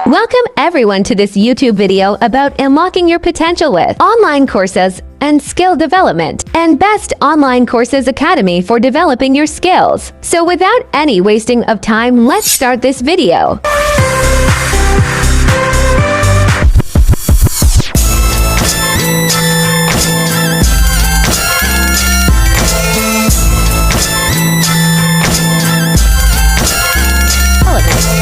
Welcome everyone to this YouTube video about unlocking your potential with online courses and skill development and Best Online Courses Academy for developing your skills. So without any wasting of time, let's start this video.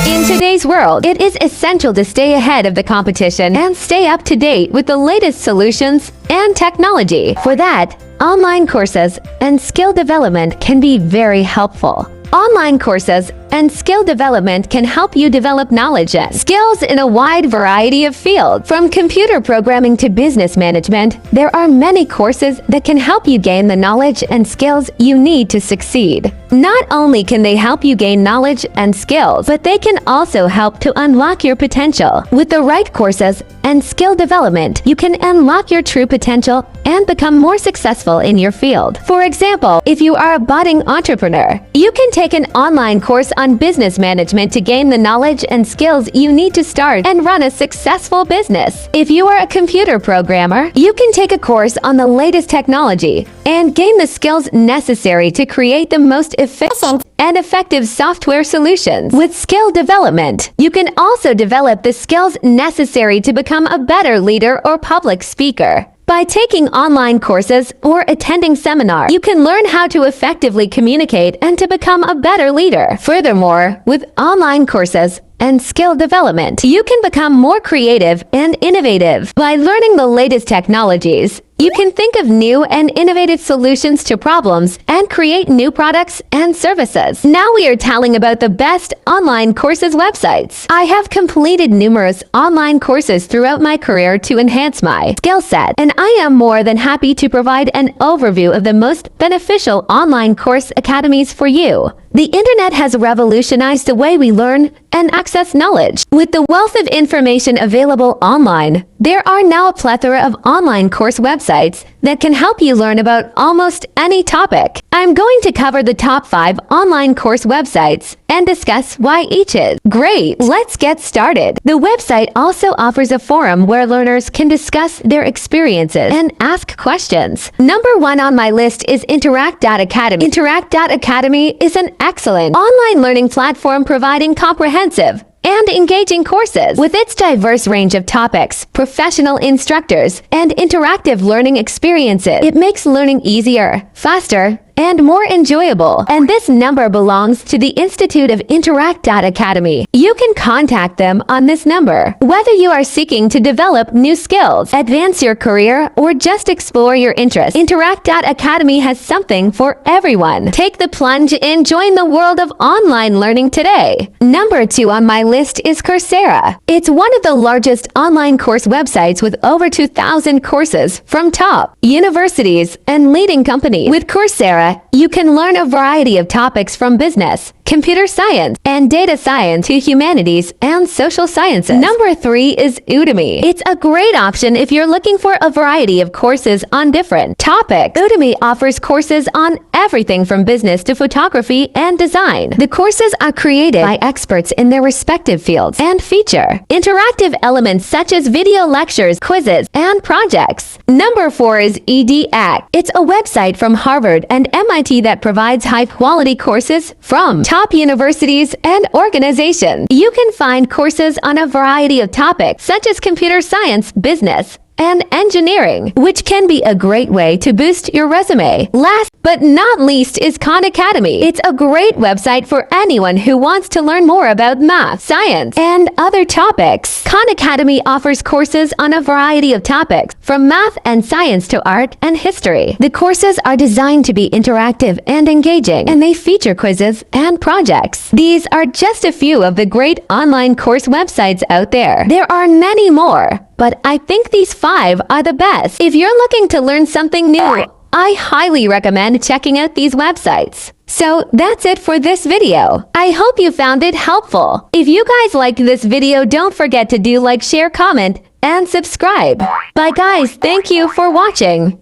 In today's world, it is essential to stay ahead of the competition and stay up to date with the latest solutions and technology. For that, online courses and skill development can be very helpful. Online courses and skill development can help you develop knowledge and skills in a wide variety of fields. From computer programming to business management, there are many courses that can help you gain the knowledge and skills you need to succeed. Not only can they help you gain knowledge and skills, but they can also help to unlock your potential. With the right courses and skill development, you can unlock your true potential and become more successful in your field. For example, if you are a budding entrepreneur, you can take an online course on business management to gain the knowledge and skills you need to start and run a successful business. If you are a computer programmer, you can take a course on the latest technology and gain the skills necessary to create the most efficient and effective software solutions. With skill development, you can also develop the skills necessary to become a better leader or public speaker. By taking online courses or attending seminars, you can learn how to effectively communicate and to become a better leader. Furthermore, with online courses and skill development, you can become more creative and innovative. By learning the latest technologies, you can think of new and innovative solutions to problems and create new products and services. Now we are telling about the best online courses websites. I have completed numerous online courses throughout my career to enhance my skill set, and I am more than happy to provide an overview of the most beneficial online course academies for you. The internet has revolutionized the way we learn and access knowledge. With the wealth of information available online, there are now a plethora of online course websites that can help you learn about almost any topic. I'm going to cover the top 5 online course websites and discuss why each is great. Let's get started. The website also offers a forum where learners can discuss their experiences and ask questions. Number 1 on my list is Interact.Academy. Interact.Academy is an excellent online learning platform providing comprehensive and engaging courses. With its diverse range of topics, professional instructors, and interactive learning experiences, it makes learning easier, faster, and more enjoyable. And this number belongs to the Institute of Interact.Academy. You can contact them on this number. Whether you are seeking to develop new skills, advance your career, or just explore your interests, Interact.Academy has something for everyone. Take the plunge and join the world of online learning today. Number 2 on my list is Coursera. It's one of the largest online course websites with over 2,000 courses from top universities and leading companies. With Coursera, you can learn a variety of topics from business, computer science, and data science to humanities and social sciences. Number 3 is Udemy. It's a great option if you're looking for a variety of courses on different topics. Udemy offers courses on everything from business to photography and design. The courses are created by experts in their respective fields and feature interactive elements such as video lectures, quizzes, and projects. Number 4 is EDX. It's a website from Harvard and MIT that provides high-quality courses from top universities and organizations. You can find courses on a variety of topics such as computer science, business, and engineering, which can be a great way to boost your resume. Last but not least is Khan Academy. It's a great website for anyone who wants to learn more about math, science, and other topics. Khan Academy offers courses on a variety of topics, from math and science to art and history. The courses are designed to be interactive and engaging, and they feature quizzes and projects. These are just a few of the great online course websites out there. There are many more, but I think these 5 are the best. If you're looking to learn something new, I highly recommend checking out these websites. So that's it for this video. I hope you found it helpful. If you guys liked this video, don't forget to do like, share, comment, and subscribe. Bye guys, thank you for watching.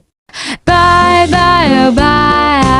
Bye bye oh bye.